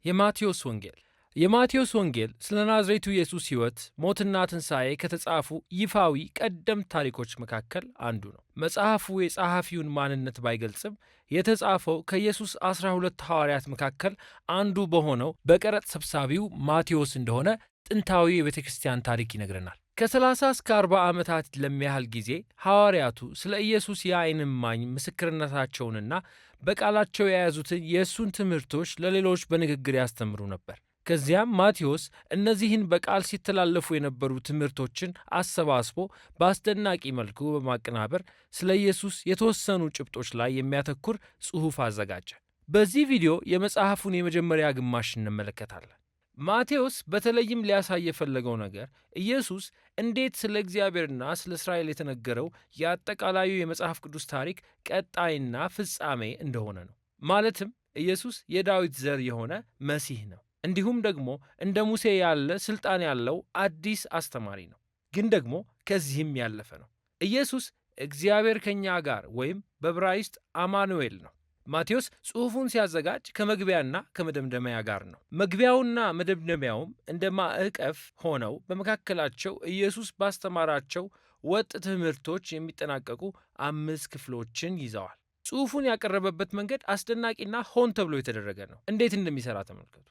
የማቴዎስ ወንጌል የማቴዎስ ወንጌል ስለ ናዝሬቱ ኢየሱስ ሕይወት፣ ሞትና ትንሣኤ ከተጻፉ ይፋዊ ቀደምት ታሪኮች መካከል አንዱ ነው። መጽሐፉ የጸሐፊውን ማንነት ባይገልጽም የተጻፈው ከኢየሱስ 12 ሐዋርያት መካከል አንዱ በሆነው በቀረጥ ሰብሳቢው ማቴዎስ እንደሆነ ጥንታዊ የቤተ ክርስቲያን ታሪክ ይነግረናል። ከ30 እስከ 40 ዓመታት ለሚያህል ጊዜ ሐዋርያቱ ስለ ኢየሱስ የዓይን እማኝ ምስክርነታቸውንና በቃላቸው የያዙትን የእሱን ትምህርቶች ለሌሎች በንግግር ያስተምሩ ነበር። ከዚያም ማቴዎስ እነዚህን በቃል ሲተላለፉ የነበሩ ትምህርቶችን አሰባስቦ በአስደናቂ መልኩ በማቀናበር ስለ ኢየሱስ የተወሰኑ ጭብጦች ላይ የሚያተኩር ጽሑፍ አዘጋጀ። በዚህ ቪዲዮ የመጽሐፉን የመጀመሪያ ግማሽ እንመለከታለን። ማቴዎስ በተለይም ሊያሳይ የፈለገው ነገር ኢየሱስ እንዴት ስለ እግዚአብሔርና ስለ እስራኤል የተነገረው የአጠቃላዩ የመጽሐፍ ቅዱስ ታሪክ ቀጣይና ፍጻሜ እንደሆነ ነው። ማለትም ኢየሱስ የዳዊት ዘር የሆነ መሲህ ነው። እንዲሁም ደግሞ እንደ ሙሴ ያለ ሥልጣን ያለው አዲስ አስተማሪ ነው። ግን ደግሞ ከዚህም ያለፈ ነው። ኢየሱስ እግዚአብሔር ከእኛ ጋር ወይም በዕብራይስጥ አማኑኤል ነው። ማቴዎስ ጽሑፉን ሲያዘጋጅ ከመግቢያና ከመደምደሚያ ጋር ነው። መግቢያውና መደምደሚያውም እንደ ማዕቀፍ ሆነው በመካከላቸው ኢየሱስ ባስተማራቸው ወጥ ትምህርቶች የሚጠናቀቁ 5 ክፍሎችን ይዘዋል። ጽሑፉን ያቀረበበት መንገድ አስደናቂና ሆን ተብሎ የተደረገ ነው። እንዴት እንደሚሠራ ተመልከቱ።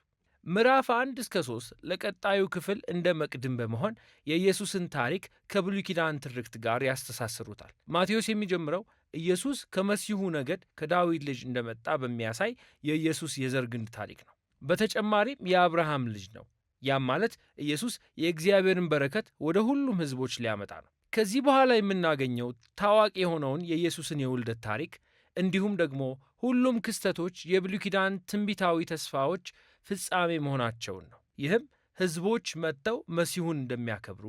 ምዕራፍ 1 እስከ 3 ለቀጣዩ ክፍል እንደ መቅድም በመሆን የኢየሱስን ታሪክ ከብሉይ ኪዳን ትርክት ጋር ያስተሳስሩታል። ማቴዎስ የሚጀምረው ኢየሱስ ከመሲሁ ነገድ ከዳዊት ልጅ እንደመጣ በሚያሳይ የኢየሱስ የዘር ግንድ ታሪክ ነው። በተጨማሪም የአብርሃም ልጅ ነው። ያም ማለት ኢየሱስ የእግዚአብሔርን በረከት ወደ ሁሉም ሕዝቦች ሊያመጣ ነው። ከዚህ በኋላ የምናገኘው ታዋቂ የሆነውን የኢየሱስን የውልደት ታሪክ እንዲሁም ደግሞ ሁሉም ክስተቶች የብሉይ ኪዳን ትንቢታዊ ተስፋዎች ፍጻሜ መሆናቸውን ነው። ይህም ሕዝቦች መጥተው መሲሁን እንደሚያከብሩ፣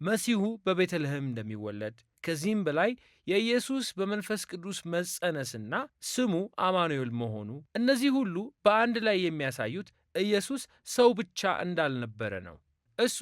መሲሁ በቤተልሔም እንደሚወለድ፣ ከዚህም በላይ የኢየሱስ በመንፈስ ቅዱስ መጸነስና ስሙ አማኑኤል መሆኑ፣ እነዚህ ሁሉ በአንድ ላይ የሚያሳዩት ኢየሱስ ሰው ብቻ እንዳልነበረ ነው። እሱ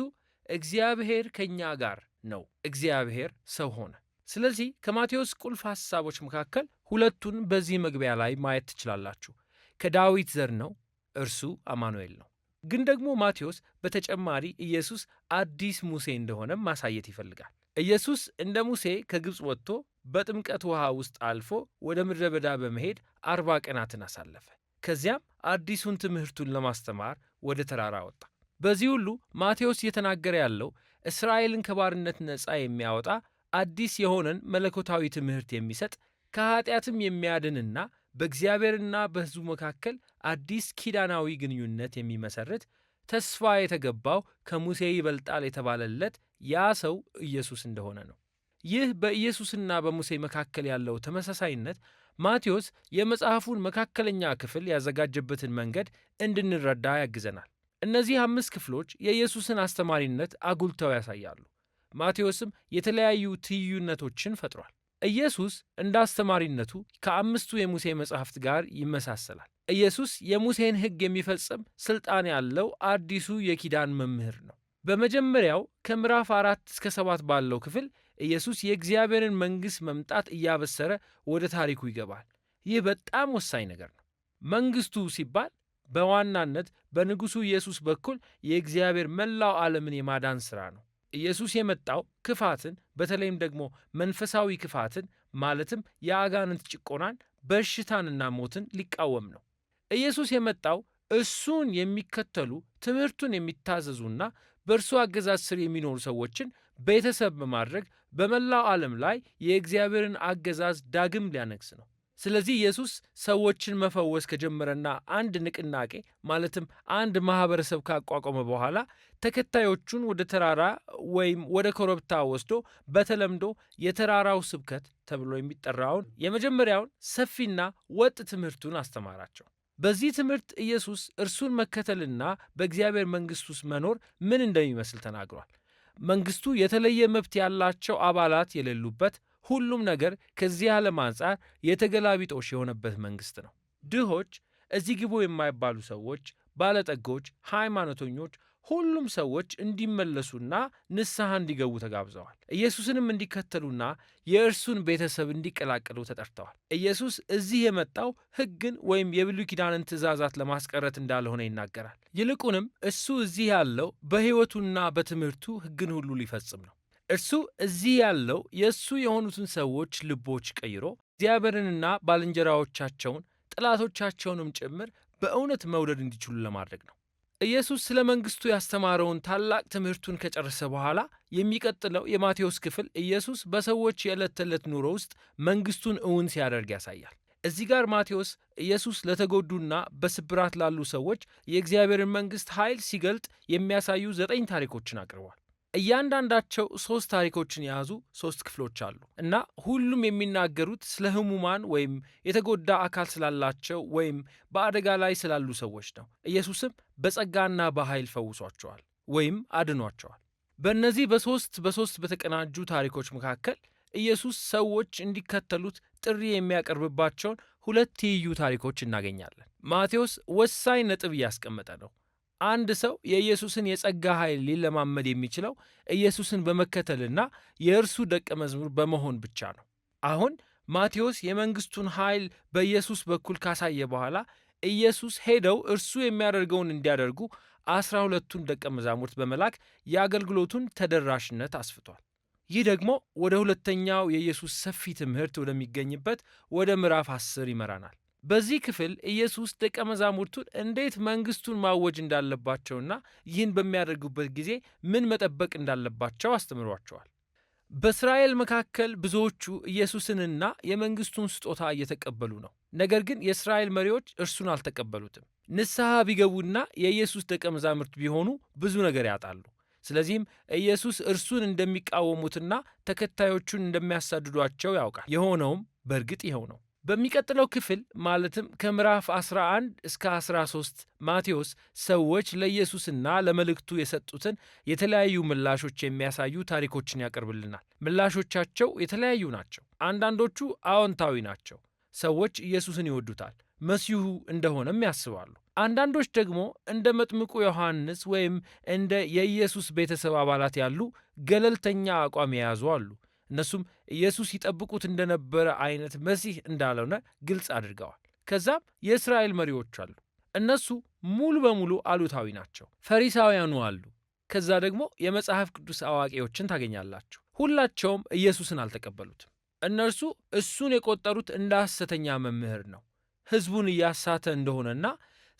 እግዚአብሔር ከእኛ ጋር ነው። እግዚአብሔር ሰው ሆነ። ስለዚህ ከማቴዎስ ቁልፍ ሐሳቦች መካከል ሁለቱን በዚህ መግቢያ ላይ ማየት ትችላላችሁ። ከዳዊት ዘር ነው፣ እርሱ አማኑኤል ነው። ግን ደግሞ ማቴዎስ በተጨማሪ ኢየሱስ አዲስ ሙሴ እንደሆነም ማሳየት ይፈልጋል። ኢየሱስ እንደ ሙሴ ከግብፅ ወጥቶ በጥምቀት ውሃ ውስጥ አልፎ ወደ ምድረ በዳ በመሄድ 40 ቀናትን አሳለፈ። ከዚያም አዲሱን ትምህርቱን ለማስተማር ወደ ተራራ ወጣ። በዚህ ሁሉ ማቴዎስ እየተናገረ ያለው እስራኤልን ከባርነት ነፃ የሚያወጣ አዲስ የሆነን መለኮታዊ ትምህርት የሚሰጥ ከኃጢአትም የሚያድንና በእግዚአብሔርና በሕዝቡ መካከል አዲስ ኪዳናዊ ግንኙነት የሚመሰርት ተስፋ የተገባው ከሙሴ ይበልጣል የተባለለት ያ ሰው ኢየሱስ እንደሆነ ነው። ይህ በኢየሱስና በሙሴ መካከል ያለው ተመሳሳይነት ማቴዎስ የመጽሐፉን መካከለኛ ክፍል ያዘጋጀበትን መንገድ እንድንረዳ ያግዘናል። እነዚህ 5 ክፍሎች የኢየሱስን አስተማሪነት አጉልተው ያሳያሉ። ማቴዎስም የተለያዩ ትይዩነቶችን ፈጥሯል። ኢየሱስ እንደ አስተማሪነቱ ከ5ቱ የሙሴ መጻሕፍት ጋር ይመሳሰላል። ኢየሱስ የሙሴን ሕግ የሚፈጽም ሥልጣን ያለው አዲሱ የኪዳን መምህር ነው። በመጀመሪያው ከምዕራፍ 4 እስከ 7 ባለው ክፍል ኢየሱስ የእግዚአብሔርን መንግሥት መምጣት እያበሰረ ወደ ታሪኩ ይገባል። ይህ በጣም ወሳኝ ነገር ነው። መንግሥቱ ሲባል በዋናነት በንጉሡ ኢየሱስ በኩል የእግዚአብሔር መላው ዓለምን የማዳን ሥራ ነው። ኢየሱስ የመጣው ክፋትን በተለይም ደግሞ መንፈሳዊ ክፋትን ማለትም የአጋንንት ጭቆናን፣ በሽታንና ሞትን ሊቃወም ነው። ኢየሱስ የመጣው እሱን የሚከተሉ ትምህርቱን የሚታዘዙና በእርሱ አገዛዝ ስር የሚኖሩ ሰዎችን ቤተሰብ በማድረግ በመላው ዓለም ላይ የእግዚአብሔርን አገዛዝ ዳግም ሊያነግስ ነው። ስለዚህ ኢየሱስ ሰዎችን መፈወስ ከጀመረና አንድ ንቅናቄ ማለትም አንድ ማህበረሰብ ካቋቋመ በኋላ ተከታዮቹን ወደ ተራራ ወይም ወደ ኮረብታ ወስዶ በተለምዶ የተራራው ስብከት ተብሎ የሚጠራውን የመጀመሪያውን ሰፊና ወጥ ትምህርቱን አስተማራቸው። በዚህ ትምህርት ኢየሱስ እርሱን መከተልና በእግዚአብሔር መንግሥት ውስጥ መኖር ምን እንደሚመስል ተናግሯል። መንግሥቱ የተለየ መብት ያላቸው አባላት የሌሉበት፣ ሁሉም ነገር ከዚህ ዓለም አንጻር የተገላቢጦሽ የሆነበት መንግሥት ነው። ድሆች፣ እዚህ ግቡ የማይባሉ ሰዎች፣ ባለጠጎች፣ ሃይማኖተኞች፣ ሁሉም ሰዎች እንዲመለሱና ንስሐ እንዲገቡ ተጋብዘዋል። ኢየሱስንም እንዲከተሉና የእርሱን ቤተሰብ እንዲቀላቀሉ ተጠርተዋል። ኢየሱስ እዚህ የመጣው ሕግን ወይም የብሉይ ኪዳንን ትእዛዛት ለማስቀረት እንዳልሆነ ይናገራል። ይልቁንም እሱ እዚህ ያለው በሕይወቱና በትምህርቱ ሕግን ሁሉ ሊፈጽም ነው። እርሱ እዚህ ያለው የእሱ የሆኑትን ሰዎች ልቦች ቀይሮ እግዚአብሔርንና ባልንጀራዎቻቸውን ጠላቶቻቸውንም ጭምር በእውነት መውደድ እንዲችሉ ለማድረግ ነው። ኢየሱስ ስለ መንግሥቱ ያስተማረውን ታላቅ ትምህርቱን ከጨረሰ በኋላ የሚቀጥለው የማቴዎስ ክፍል ኢየሱስ በሰዎች የዕለት ተዕለት ኑሮ ውስጥ መንግሥቱን እውን ሲያደርግ ያሳያል። እዚህ ጋር ማቴዎስ ኢየሱስ ለተጎዱና በስብራት ላሉ ሰዎች የእግዚአብሔርን መንግሥት ኃይል ሲገልጥ የሚያሳዩ 9 ታሪኮችን አቅርቧል። እያንዳንዳቸው 3 ታሪኮችን የያዙ 3 ክፍሎች አሉ እና ሁሉም የሚናገሩት ስለ ሕሙማን ወይም የተጎዳ አካል ስላላቸው ወይም በአደጋ ላይ ስላሉ ሰዎች ነው። ኢየሱስም በጸጋና በኃይል ፈውሷቸዋል ወይም አድኗቸዋል። በእነዚህ በሶስት በተቀናጁ ታሪኮች መካከል ኢየሱስ ሰዎች እንዲከተሉት ጥሪ የሚያቀርብባቸውን 2 ትይዩ ታሪኮች እናገኛለን። ማቴዎስ ወሳኝ ነጥብ እያስቀመጠ ነው። አንድ ሰው የኢየሱስን የጸጋ ኃይል ሊለማመድ የሚችለው ኢየሱስን በመከተልና የእርሱ ደቀ መዝሙር በመሆን ብቻ ነው። አሁን ማቴዎስ የመንግሥቱን ኃይል በኢየሱስ በኩል ካሳየ በኋላ ኢየሱስ ሄደው እርሱ የሚያደርገውን እንዲያደርጉ 12ቱን ደቀ መዛሙርት በመላክ የአገልግሎቱን ተደራሽነት አስፍቷል። ይህ ደግሞ ወደ ሁለተኛው የኢየሱስ ሰፊ ትምህርት ወደሚገኝበት ወደ ምዕራፍ 10 ይመራናል። በዚህ ክፍል ኢየሱስ ደቀ መዛሙርቱን እንዴት መንግሥቱን ማወጅ እንዳለባቸውና ይህን በሚያደርጉበት ጊዜ ምን መጠበቅ እንዳለባቸው አስተምሯቸዋል። በእስራኤል መካከል ብዙዎቹ ኢየሱስንና የመንግሥቱን ስጦታ እየተቀበሉ ነው። ነገር ግን የእስራኤል መሪዎች እርሱን አልተቀበሉትም። ንስሐ ቢገቡና የኢየሱስ ደቀ መዛሙርት ቢሆኑ ብዙ ነገር ያጣሉ። ስለዚህም ኢየሱስ እርሱን እንደሚቃወሙትና ተከታዮቹን እንደሚያሳድዷቸው ያውቃል። የሆነውም በእርግጥ ይኸው ነው። በሚቀጥለው ክፍል ማለትም ከምዕራፍ 11 እስከ 13 ማቴዎስ ሰዎች ለኢየሱስና ለመልእክቱ የሰጡትን የተለያዩ ምላሾች የሚያሳዩ ታሪኮችን ያቀርብልናል። ምላሾቻቸው የተለያዩ ናቸው። አንዳንዶቹ አዎንታዊ ናቸው። ሰዎች ኢየሱስን ይወዱታል፣ መሲሁ እንደሆነም ያስባሉ። አንዳንዶች ደግሞ እንደ መጥምቁ ዮሐንስ ወይም እንደ የኢየሱስ ቤተሰብ አባላት ያሉ ገለልተኛ አቋም የያዙ አሉ። እነሱም ኢየሱስ ይጠብቁት እንደነበረ አይነት መሲህ እንዳልሆነ ግልጽ አድርገዋል። ከዛም የእስራኤል መሪዎች አሉ። እነሱ ሙሉ በሙሉ አሉታዊ ናቸው። ፈሪሳውያኑ አሉ። ከዛ ደግሞ የመጽሐፍ ቅዱስ አዋቂዎችን ታገኛላችሁ። ሁላቸውም ኢየሱስን አልተቀበሉትም። እነርሱ እሱን የቆጠሩት እንደ ሐሰተኛ መምህር ነው፣ ሕዝቡን እያሳተ እንደሆነና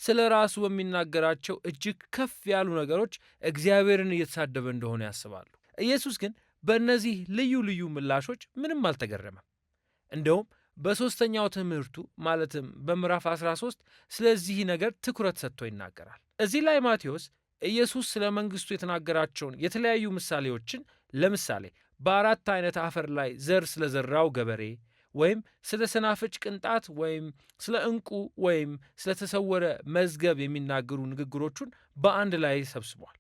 ስለ ራሱ በሚናገራቸው እጅግ ከፍ ያሉ ነገሮች እግዚአብሔርን እየተሳደበ እንደሆነ ያስባሉ። ኢየሱስ ግን በእነዚህ ልዩ ልዩ ምላሾች ምንም አልተገረመም። እንደውም በሦስተኛው ትምህርቱ ማለትም በምዕራፍ 13 ስለዚህ ነገር ትኩረት ሰጥቶ ይናገራል። እዚህ ላይ ማቴዎስ ኢየሱስ ስለ መንግሥቱ የተናገራቸውን የተለያዩ ምሳሌዎችን ለምሳሌ በ4 አይነት አፈር ላይ ዘር ስለዘራው ገበሬ ወይም ስለ ሰናፍጭ ቅንጣት ወይም ስለ ዕንቁ ወይም ስለተሰወረ መዝገብ የሚናገሩ ንግግሮቹን በአንድ ላይ ሰብስቧል።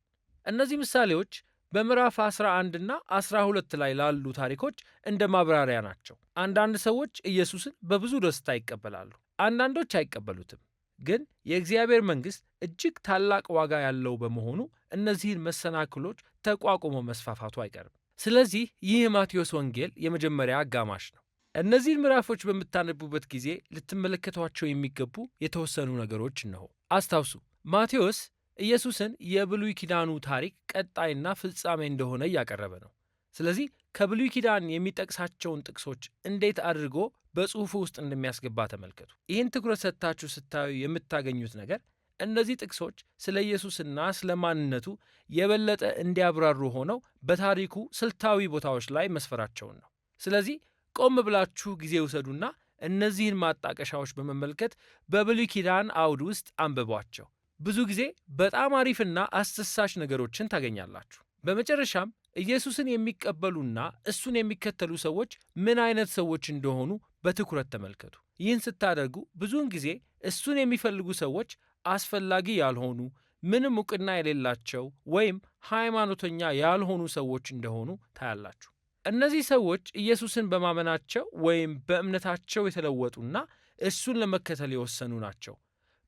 እነዚህ ምሳሌዎች በምዕራፍ 11 እና 12 ላይ ላሉ ታሪኮች እንደ ማብራሪያ ናቸው። አንዳንድ ሰዎች ኢየሱስን በብዙ ደስታ ይቀበላሉ፣ አንዳንዶች አይቀበሉትም። ግን የእግዚአብሔር መንግሥት እጅግ ታላቅ ዋጋ ያለው በመሆኑ እነዚህን መሰናክሎች ተቋቁሞ መስፋፋቱ አይቀርም። ስለዚህ ይህ የማቴዎስ ወንጌል የመጀመሪያ አጋማሽ ነው። እነዚህን ምዕራፎች በምታነቡበት ጊዜ ልትመለከቷቸው የሚገቡ የተወሰኑ ነገሮች እነሆ። አስታውሱ፣ ማቴዎስ ኢየሱስን የብሉይ ኪዳኑ ታሪክ ቀጣይና ፍጻሜ እንደሆነ እያቀረበ ነው። ስለዚህ ከብሉይ ኪዳን የሚጠቅሳቸውን ጥቅሶች እንዴት አድርጎ በጽሑፉ ውስጥ እንደሚያስገባ ተመልከቱ። ይህን ትኩረት ሰጥታችሁ ስታዩ የምታገኙት ነገር እነዚህ ጥቅሶች ስለ ኢየሱስና ስለ ማንነቱ የበለጠ እንዲያብራሩ ሆነው በታሪኩ ስልታዊ ቦታዎች ላይ መስፈራቸውን ነው። ስለዚህ ቆም ብላችሁ ጊዜ ውሰዱና እነዚህን ማጣቀሻዎች በመመልከት በብሉይ ኪዳን አውድ ውስጥ አንብቧቸው። ብዙ ጊዜ በጣም አሪፍና አስደሳች ነገሮችን ታገኛላችሁ። በመጨረሻም ኢየሱስን የሚቀበሉና እሱን የሚከተሉ ሰዎች ምን አይነት ሰዎች እንደሆኑ በትኩረት ተመልከቱ። ይህን ስታደርጉ ብዙውን ጊዜ እሱን የሚፈልጉ ሰዎች አስፈላጊ ያልሆኑ፣ ምንም ዕውቅና የሌላቸው ወይም ሃይማኖተኛ ያልሆኑ ሰዎች እንደሆኑ ታያላችሁ። እነዚህ ሰዎች ኢየሱስን በማመናቸው ወይም በእምነታቸው የተለወጡና እሱን ለመከተል የወሰኑ ናቸው።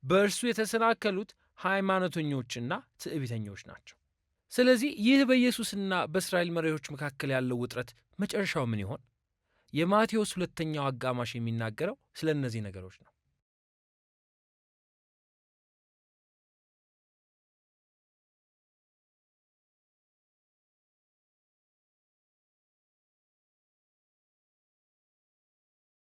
በእርሱ የተሰናከሉት ሃይማኖተኞችና ትዕቢተኞች ናቸው። ስለዚህ ይህ በኢየሱስና በእስራኤል መሪዎች መካከል ያለው ውጥረት መጨረሻው ምን ይሆን? የማቴዎስ ሁለተኛው አጋማሽ የሚናገረው ስለ እነዚህ ነገሮች ነው።